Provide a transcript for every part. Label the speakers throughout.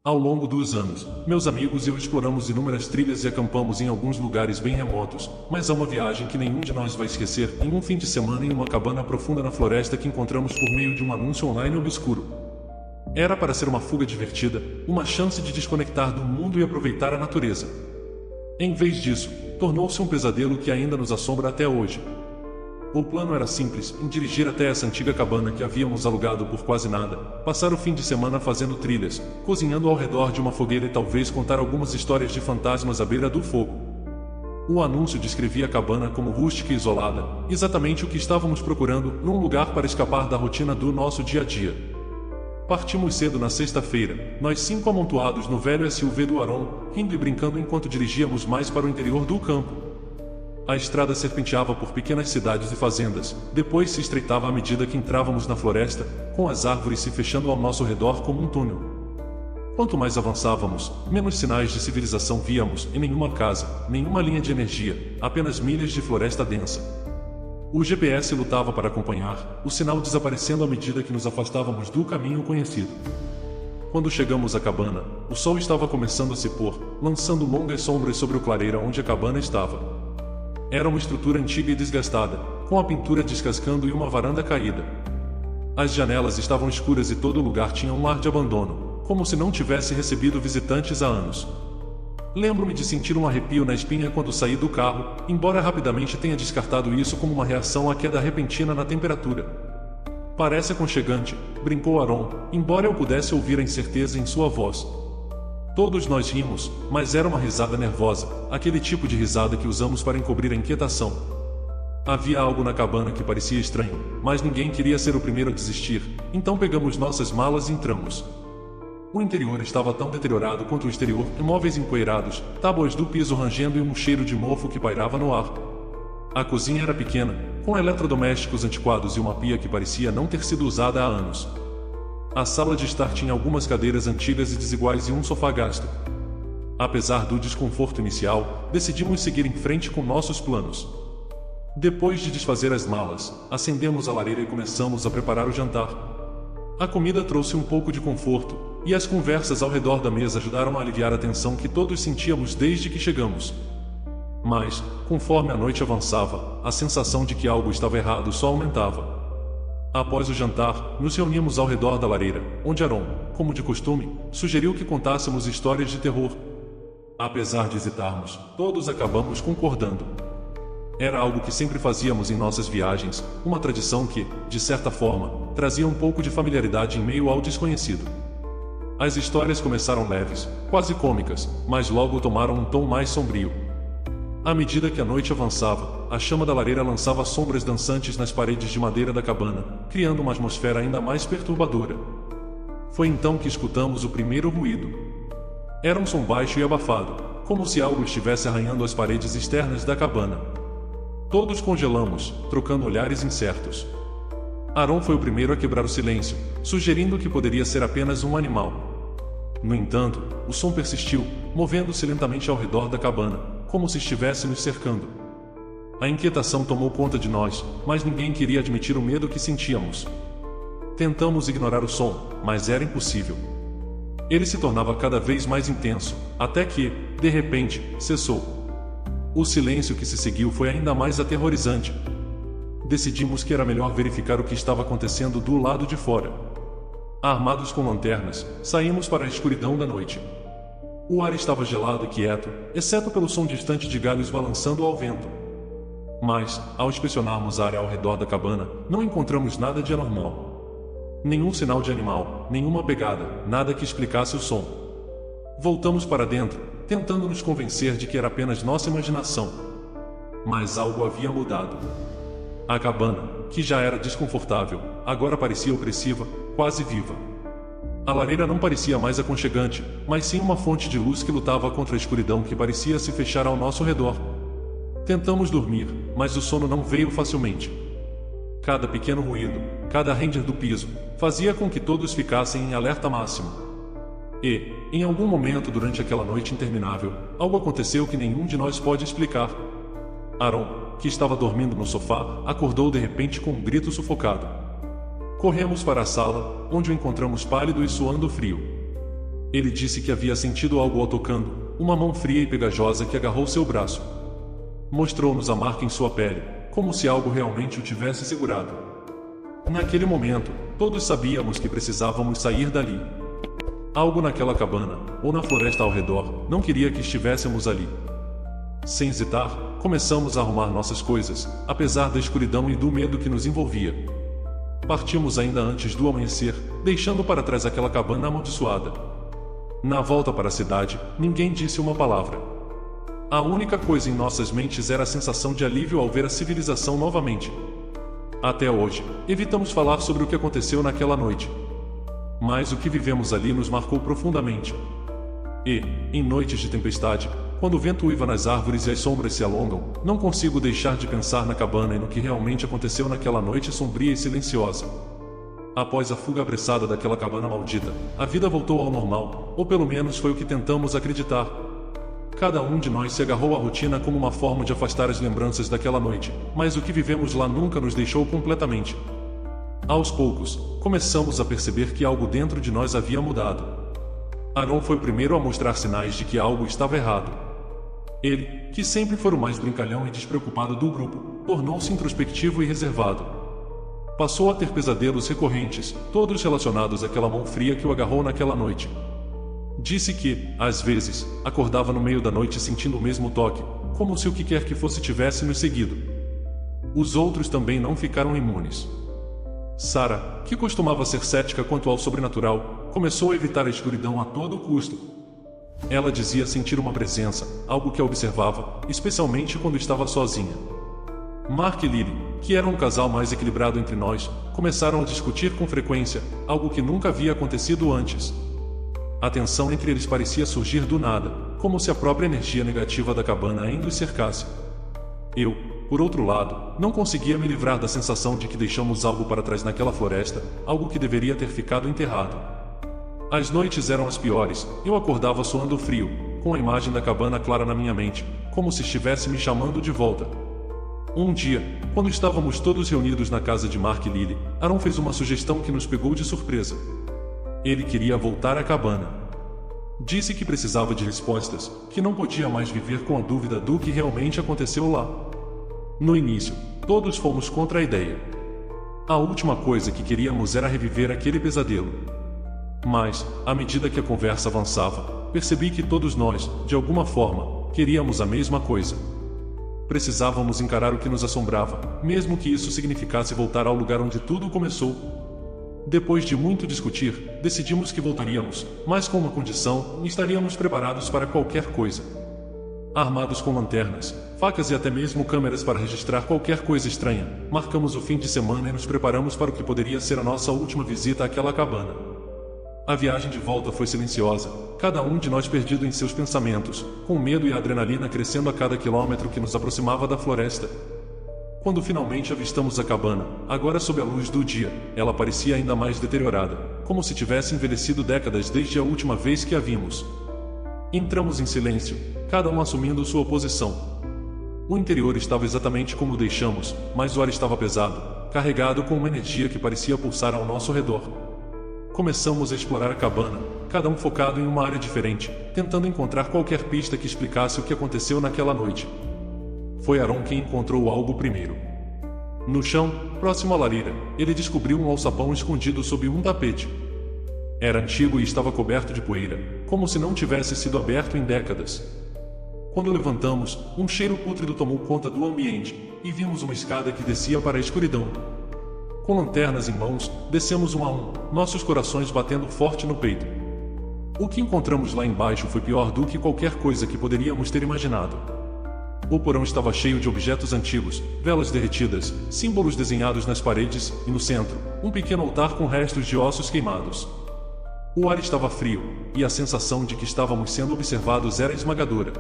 Speaker 1: Ao longo dos anos, meus amigos e eu exploramos inúmeras trilhas e acampamos em alguns lugares bem remotos, mas há uma viagem que nenhum de nós vai esquecer, em um fim de semana em uma cabana profunda na floresta que encontramos por meio de um anúncio online obscuro. Era para ser uma fuga divertida, uma chance de desconectar do mundo e aproveitar a natureza. Em vez disso, tornou-se um pesadelo que ainda nos assombra até hoje. O plano era simples, em dirigir até essa antiga cabana que havíamos alugado por quase nada, passar o fim de semana fazendo trilhas, cozinhando ao redor de uma fogueira e talvez contar algumas histórias de fantasmas à beira do fogo. O anúncio descrevia a cabana como rústica e isolada, exatamente o que estávamos procurando, num lugar para escapar da rotina do nosso dia a dia. Partimos cedo na sexta-feira, nós 5 amontoados no velho SUV do Aron, rindo e brincando enquanto dirigíamos mais para o interior do campo. A estrada serpenteava por pequenas cidades e fazendas, depois se estreitava à medida que entrávamos na floresta, com as árvores se fechando ao nosso redor como um túnel. Quanto mais avançávamos, menos sinais de civilização víamos, e nenhuma casa, nenhuma linha de energia, apenas milhas de floresta densa. O GPS lutava para acompanhar, o sinal desaparecendo à medida que nos afastávamos do caminho conhecido. Quando chegamos à cabana, o sol estava começando a se pôr, lançando longas sombras sobre o clareiro onde a cabana estava. Era uma estrutura antiga e desgastada, com a pintura descascando e uma varanda caída. As janelas estavam escuras e todo o lugar tinha um ar de abandono, como se não tivesse recebido visitantes há anos. Lembro-me de sentir um arrepio na espinha quando saí do carro, embora rapidamente tenha descartado isso como uma reação à queda repentina na temperatura. Parece aconchegante, brincou Aaron, embora eu pudesse ouvir a incerteza em sua voz. Todos nós rimos, mas era uma risada nervosa, aquele tipo de risada que usamos para encobrir a inquietação. Havia algo na cabana que parecia estranho, mas ninguém queria ser o primeiro a desistir, então pegamos nossas malas e entramos. O interior estava tão deteriorado quanto o exterior, móveis empoeirados, tábuas do piso rangendo e um cheiro de mofo que pairava no ar. A cozinha era pequena, com eletrodomésticos antiquados e uma pia que parecia não ter sido usada há anos. A sala de estar tinha algumas cadeiras antigas e desiguais e um sofá gasto. Apesar do desconforto inicial, decidimos seguir em frente com nossos planos. Depois de desfazer as malas, acendemos a lareira e começamos a preparar o jantar. A comida trouxe um pouco de conforto, e as conversas ao redor da mesa ajudaram a aliviar a tensão que todos sentíamos desde que chegamos. Mas, conforme a noite avançava, a sensação de que algo estava errado só aumentava. Após o jantar, nos reunimos ao redor da lareira, onde Aaron, como de costume, sugeriu que contássemos histórias de terror. Apesar de hesitarmos, todos acabamos concordando. Era algo que sempre fazíamos em nossas viagens, uma tradição que, de certa forma, trazia um pouco de familiaridade em meio ao desconhecido. As histórias começaram leves, quase cômicas, mas logo tomaram um tom mais sombrio. À medida que a noite avançava, a chama da lareira lançava sombras dançantes nas paredes de madeira da cabana, criando uma atmosfera ainda mais perturbadora. Foi então que escutamos o primeiro ruído. Era um som baixo e abafado, como se algo estivesse arranhando as paredes externas da cabana. Todos congelamos, trocando olhares incertos. Aaron foi o primeiro a quebrar o silêncio, sugerindo que poderia ser apenas um animal. No entanto, o som persistiu, movendo-se lentamente ao redor da cabana, como se estivesse nos cercando. A inquietação tomou conta de nós, mas ninguém queria admitir o medo que sentíamos. Tentamos ignorar o som, mas era impossível. Ele se tornava cada vez mais intenso, até que, de repente, cessou. O silêncio que se seguiu foi ainda mais aterrorizante. Decidimos que era melhor verificar o que estava acontecendo do lado de fora. Armados com lanternas, saímos para a escuridão da noite. O ar estava gelado e quieto, exceto pelo som distante de galhos balançando ao vento. Mas, ao inspecionarmos a área ao redor da cabana, não encontramos nada de anormal. Nenhum sinal de animal, nenhuma pegada, nada que explicasse o som. Voltamos para dentro, tentando nos convencer de que era apenas nossa imaginação. Mas algo havia mudado. A cabana, que já era desconfortável, agora parecia opressiva, quase viva. A lareira não parecia mais aconchegante, mas sim uma fonte de luz que lutava contra a escuridão que parecia se fechar ao nosso redor. Tentamos dormir, mas o sono não veio facilmente. Cada pequeno ruído, cada render do piso, fazia com que todos ficassem em alerta máximo. E, em algum momento durante aquela noite interminável, algo aconteceu que nenhum de nós pode explicar. Aaron, que estava dormindo no sofá, acordou de repente com um grito sufocado. Corremos para a sala, onde o encontramos pálido e suando frio. Ele disse que havia sentido algo ao tocando, uma mão fria e pegajosa que agarrou seu braço. Mostrou-nos a marca em sua pele, como se algo realmente o tivesse segurado. Naquele momento, todos sabíamos que precisávamos sair dali. Algo naquela cabana, ou na floresta ao redor, não queria que estivéssemos ali. Sem hesitar, começamos a arrumar nossas coisas, apesar da escuridão e do medo que nos envolvia. Partimos ainda antes do amanhecer, deixando para trás aquela cabana amaldiçoada. Na volta para a cidade, ninguém disse uma palavra. A única coisa em nossas mentes era a sensação de alívio ao ver a civilização novamente. Até hoje, evitamos falar sobre o que aconteceu naquela noite. Mas o que vivemos ali nos marcou profundamente. E, em noites de tempestade, quando o vento uiva nas árvores e as sombras se alongam, não consigo deixar de pensar na cabana e no que realmente aconteceu naquela noite sombria e silenciosa. Após a fuga apressada daquela cabana maldita, a vida voltou ao normal, ou pelo menos foi o que tentamos acreditar. Cada um de nós se agarrou à rotina como uma forma de afastar as lembranças daquela noite, mas o que vivemos lá nunca nos deixou completamente. Aos poucos, começamos a perceber que algo dentro de nós havia mudado. Aaron foi o primeiro a mostrar sinais de que algo estava errado. Ele, que sempre foi o mais brincalhão e despreocupado do grupo, tornou-se introspectivo e reservado. Passou a ter pesadelos recorrentes, todos relacionados àquela mão fria que o agarrou naquela noite. Disse que, às vezes, acordava no meio da noite sentindo o mesmo toque, como se o que quer que fosse tivesse nos seguido. Os outros também não ficaram imunes. Sarah, que costumava ser cética quanto ao sobrenatural, começou a evitar a escuridão a todo custo. Ela dizia sentir uma presença, algo que a observava, especialmente quando estava sozinha. Mark e Lily, que eram um casal mais equilibrado entre nós, começaram a discutir com frequência, algo que nunca havia acontecido antes. A tensão entre eles parecia surgir do nada, como se a própria energia negativa da cabana ainda os cercasse. Eu, por outro lado, não conseguia me livrar da sensação de que deixamos algo para trás naquela floresta, algo que deveria ter ficado enterrado. As noites eram as piores, eu acordava suando frio, com a imagem da cabana clara na minha mente, como se estivesse me chamando de volta. Um dia, quando estávamos todos reunidos na casa de Mark e Lily, Aaron fez uma sugestão que nos pegou de surpresa. Ele queria voltar à cabana. Disse que precisava de respostas, que não podia mais viver com a dúvida do que realmente aconteceu lá. No início, todos fomos contra a ideia. A última coisa que queríamos era reviver aquele pesadelo. Mas, à medida que a conversa avançava, percebi que todos nós, de alguma forma, queríamos a mesma coisa. Precisávamos encarar o que nos assombrava, mesmo que isso significasse voltar ao lugar onde tudo começou. Depois de muito discutir, decidimos que voltaríamos, mas com uma condição: estaríamos preparados para qualquer coisa. Armados com lanternas, facas e até mesmo câmeras para registrar qualquer coisa estranha, marcamos o fim de semana e nos preparamos para o que poderia ser a nossa última visita àquela cabana. A viagem de volta foi silenciosa, cada um de nós perdido em seus pensamentos, com medo e a adrenalina crescendo a cada quilômetro que nos aproximava da floresta. Quando finalmente avistamos a cabana, agora sob a luz do dia, ela parecia ainda mais deteriorada, como se tivesse envelhecido décadas desde a última vez que a vimos. Entramos em silêncio, cada um assumindo sua posição. O interior estava exatamente como o deixamos, mas o ar estava pesado, carregado com uma energia que parecia pulsar ao nosso redor. Começamos a explorar a cabana, cada um focado em uma área diferente, tentando encontrar qualquer pista que explicasse o que aconteceu naquela noite. Foi Aaron quem encontrou algo primeiro. No chão, próximo à lareira, ele descobriu um alçapão escondido sob um tapete. Era antigo e estava coberto de poeira, como se não tivesse sido aberto em décadas. Quando levantamos, um cheiro pútrido tomou conta do ambiente, e vimos uma escada que descia para a escuridão. Com lanternas em mãos, descemos um a um, nossos corações batendo forte no peito. O que encontramos lá embaixo foi pior do que qualquer coisa que poderíamos ter imaginado. O porão estava cheio de objetos antigos, velas derretidas, símbolos desenhados nas paredes, e no centro, um pequeno altar com restos de ossos queimados. O ar estava frio, e a sensação de que estávamos sendo observados era esmagadora.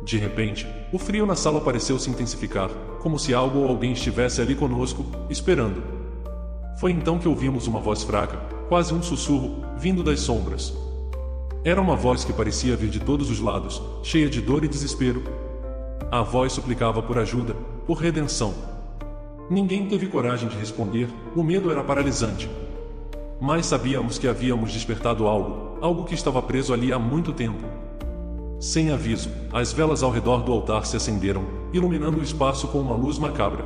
Speaker 1: De repente, o frio na sala pareceu se intensificar, como se algo ou alguém estivesse ali conosco, esperando. Foi então que ouvimos uma voz fraca, quase um sussurro, vindo das sombras. Era uma voz que parecia vir de todos os lados, cheia de dor e desespero. A voz suplicava por ajuda, por redenção. Ninguém teve coragem de responder, o medo era paralisante. mas sabíamos que havíamos despertado algo que estava preso ali há muito tempo. Sem aviso, as velas ao redor do altar se acenderam, iluminando o espaço com uma luz macabra.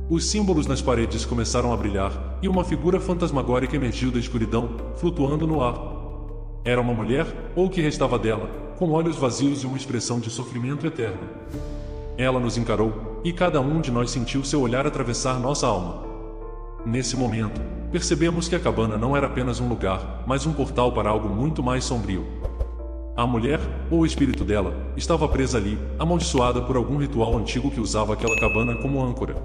Speaker 1: Os símbolos nas paredes começaram a brilhar, e uma figura fantasmagórica emergiu da escuridão, flutuando no ar. Era uma mulher, ou o que restava dela, com olhos vazios e uma expressão de sofrimento eterno. Ela nos encarou, e cada um de nós sentiu seu olhar atravessar nossa alma. Nesse momento, percebemos que a cabana não era apenas um lugar, mas um portal para algo muito mais sombrio. A mulher, ou o espírito dela, estava presa ali, amaldiçoada por algum ritual antigo que usava aquela cabana como âncora.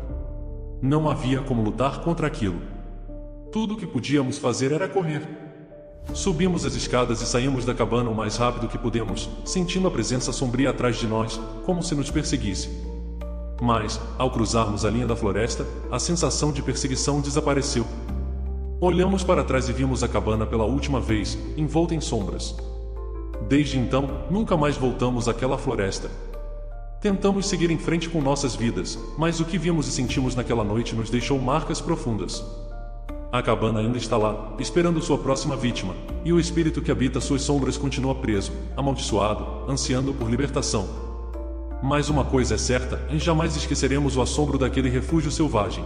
Speaker 1: Não havia como lutar contra aquilo. Tudo o que podíamos fazer era correr. Subimos as escadas e saímos da cabana o mais rápido que pudemos, sentindo a presença sombria atrás de nós, como se nos perseguisse. Mas, ao cruzarmos a linha da floresta, a sensação de perseguição desapareceu. Olhamos para trás e vimos a cabana pela última vez, envolta em sombras. Desde então, nunca mais voltamos àquela floresta. Tentamos seguir em frente com nossas vidas, mas o que vimos e sentimos naquela noite nos deixou marcas profundas. A cabana ainda está lá, esperando sua próxima vítima, e o espírito que habita suas sombras continua preso, amaldiçoado, ansiando por libertação. Mas uma coisa é certa, jamais esqueceremos o assombro daquele refúgio selvagem.